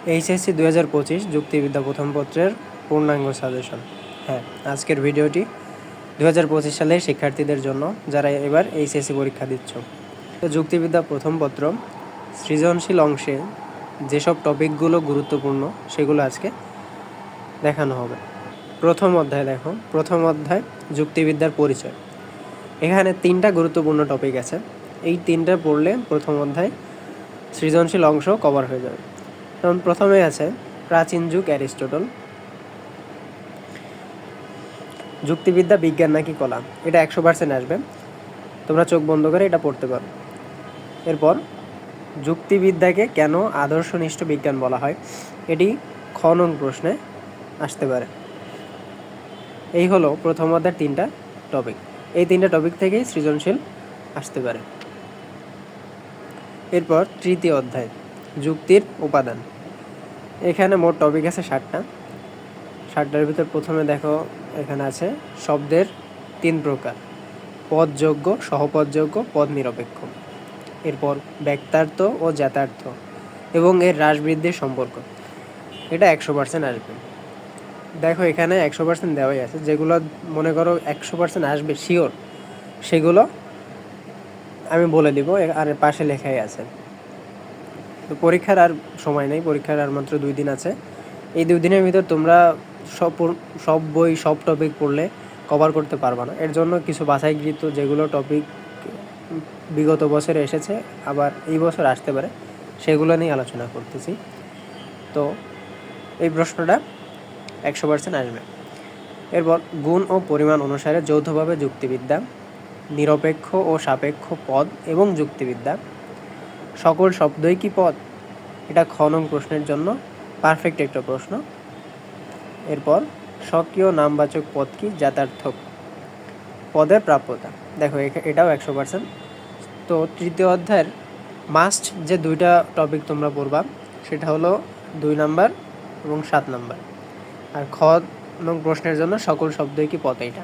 HSC 2025 যুক্তিবিদ্যা প্রথম পত্রের পূর্ণাঙ্গ সাজেশন। হ্যাঁ, আজকের ভিডিওটি 2025 সালের শিক্ষার্থীদের জন্য যারা এবার এইচএসসি পরীক্ষা দিচ্ছ। তো যুক্তিবিদ্যা প্রথম পত্র সৃজনশীল অংশে যেসব টপিকগুলো গুরুত্বপূর্ণ সেগুলো আজকে দেখানো হবে। প্রথম অধ্যায় দেখো, প্রথম অধ্যায় যুক্তিবিদ্যার পরিচয়। এখানে 3টা গুরুত্বপূর্ণ টপিক আছে। এই 3টা পড়লে প্রথম অধ্যায় সৃজনশীল অংশ কভার হয়ে যাবে। যেমন প্রথমে আছে প্রাচীন যুগ অ্যারিস্টটল, যুক্তিবিদ্যা বিজ্ঞান নাকি কলা, এটা 100% আসবে, তোমরা চোখ বন্ধ করে এটা পড়তে পারো। এরপর যুক্তিবিদ্যাকে কেন আদর্শনিষ্ঠ বিজ্ঞান বলা হয়, এটি খ নং প্রশ্নে আসতে পারে। এই হলো প্রথম অধ্যায়ের 3টা টপিক। এই 3টা টপিক থেকেই সৃজনশীল আসতে পারে। এরপর তৃতীয় অধ্যায় যুক্তির উপাদান। এখানে মোট টপিক আছে 7টার ভিতর প্রথমে দেখো এখানে আছে শব্দের 3 প্রকার: পদযোগ্য, সহপদযোগ্য, পদ নিরপেক্ষ। এরপর ব্যক্তার্থ ও জ্ঞাতার্থ এবং এর হ্রাস বৃদ্ধির সম্পর্ক, এটা 100% আসবে। দেখো এখানে 100% দেওয়াই আছে, যেগুলো মনে করো 100% আসবে শিওর সেগুলো আমি বলে দিব, আর পাশে লেখাই আছে। তো পরীক্ষার আর সময় নেই, পরীক্ষার আর মাত্র 2 দিন আছে। এই 2 দিনের ভিতর তোমরা সব বই সব টপিক পড়লে কভার করতে পারবা না। এর জন্য কিছু বাছাইকৃত যেগুলো টপিক বিগত বছরে এসেছে আবার এই বছর আসতে পারে সেগুলো নিয়ে আলোচনা করতেছি। তো এই প্রশ্নটা 100% আসবে। এরপর গুণ ও পরিমাণ অনুসারে যৌথভাবে যুক্তিবিদ্যা, নিরপেক্ষ ও সাপেক্ষ পদ এবং যুক্তিবিদ্যা, সকল শব্দই কি পদ, এটা খ নং প্রশ্নের জন্য পারফেক্ট একটা প্রশ্ন। এরপর স্বকীয় নামবাচক পদ কি, জ্ঞাতার্থক পদের প্রাপ্যতা, দেখো এটাও 100%। তো তৃতীয় অধ্যায়ের মাস্ট যে 2টা টপিক তোমরা পড়বা সেটা হলো 2 নাম্বার এবং 7 নাম্বার। আর খ নং প্রশ্নের জন্য সকল শব্দই কি পদ, এটা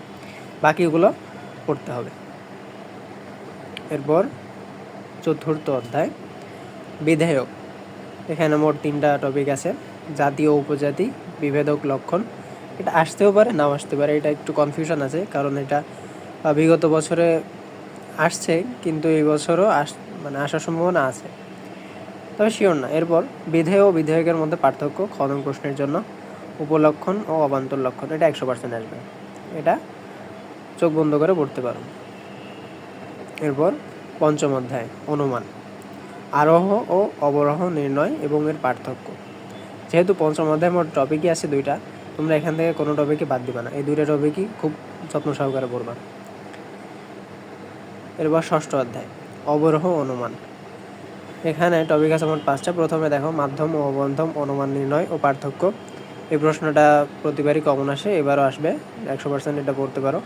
বাকিগুলো পড়তে হবে। এরপর চতুর্থ অধ্যায় বিধেয়ক। এখানে মোট 3টা টপিক আছে: জাতি ও উপজাতি, বিভেদক লক্ষণ। এটা আসতেও পারে নাও আসতে পারে, এটা একটু কনফিউশন আছে, কারণ এটা বিগত বছরে আসছে কিন্তু এই বছরও আসার সম্ভাবনা আছে, তবে শিওর না। এরপর বিধেয় ও বিধেয়কের মধ্যে পার্থক্য, খ নং প্রশ্নের জন্য উপলক্ষণ ও অবান্তর লক্ষণ, এটা 100% আসবে, এটা চোখ বন্ধ করে পড়তে পারো। এরপর পঞ্চম অধ্যায় অনুমান, আরোহ ও অবরোহ নির্ণয় এবং এর পার্থক্য। যেহেতু পঞ্চম অধ্যায় মোট টপিকই আছে 2টা, তোমরা এখান থেকে কোনো টপিকই বাদ দিবা না, এই 2টা টপিকই খুব যত্ন সহকারে পড়বা। এরপর ষষ্ঠ অধ্যায় অবরোহ অনুমান। এখানে টপিক আছে মোট 5টা। প্রথমে দেখো মাধ্যম ও অবন্ধম অনুমান নির্ণয় ও পার্থক্য। এই প্রশ্নটা প্রতিবারই কমন আসে, এবারও আসবে, 100% এটা পড়তে পারো।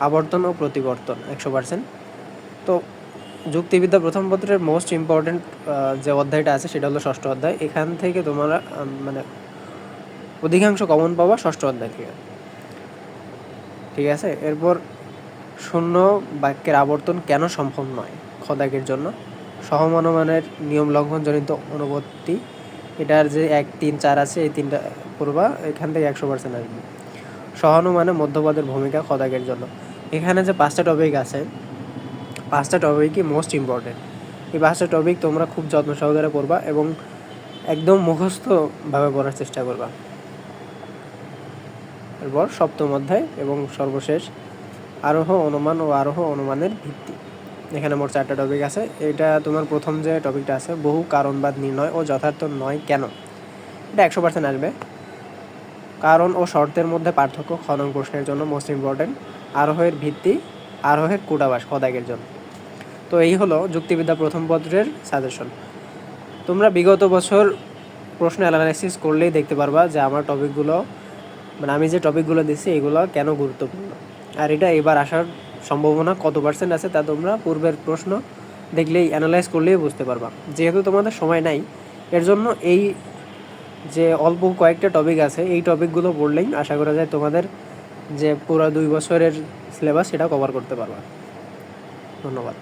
আবর্তন ও প্রতিবর্তন 100%। তো যুক্তিবিদ্যা প্রথম পত্রের মোস্ট ইম্পর্টেন্ট যে অধ্যায়টা আছে সেটা হলো ষষ্ঠ অধ্যায়। এখান থেকে তোমরা অধিকাংশ কমন পাবা ষষ্ঠ অধ্যায় থেকে, ঠিক আছে। এরপর শূন্য বাক্যের আবর্তন কেন সম্ভব নয়, খদাকের জন্য সহমানুমানের নিয়ম লঙ্ঘনজনিত অনুপত্তি, এটার যে 1, 3, 4 আছে এই 3টা পড়বা, এখান থেকে 100% আসবে। সহানুমানে মধ্যপদের ভূমিকা খদাকের জন্য। এখানে যে 5টা টপিক আছে, 5টা টপিকই মোস্ট ইম্পর্টেন্ট। এই 5টা টপিক তোমরা খুব যত্ন সহকারে পড়বা এবং একদম মুখস্থভাবে পড়ার চেষ্টা করবা। এরপর সপ্তম অধ্যায় এবং সর্বশেষ আরোহ অনুমান ও আরোহ অনুমানের ভিত্তি। এখানে মোট 4টা টপিক আছে। এটা তোমার প্রথম যে টপিকটা আছে বহু কারণবাদ নির্ণয় ও যথার্থ নয় কেন, এটা 100% আসবে। কারণ ও শর্তের মধ্যে পার্থক্য, খ নং প্রশ্নের জন্য মোস্ট ইম্পর্টেন্ট। আরোহের ভিত্তি, আরোহের কূটাবাস খদাকের জন্য। তো এই হলো যুক্তিবিদ্যা প্রথম পত্রের সাজেশন। তোমরা বিগত বছর প্রশ্ন অ্যানালাইসিস করলেই দেখতে পারবা যে আমার টপিকগুলো আমি যে টপিকগুলো দিচ্ছি এগুলো কেন গুরুত্বপূর্ণ, আর এটা এবার আসার সম্ভাবনা কত % আছে তা তোমরা পূর্বের প্রশ্ন দেখলেই অ্যানালাইজ করলেই বুঝতে পারবা। যেহেতু তোমাদের সময় নাই, এর জন্য এই যে অল্প কয়েকটা টপিক আছে এই টপিকগুলো পড়লেই আশা করা যায় তোমাদের যে পুরো 2 বছরের সিলেবাস সেটা কভার করতে পারবা। ধন্যবাদ।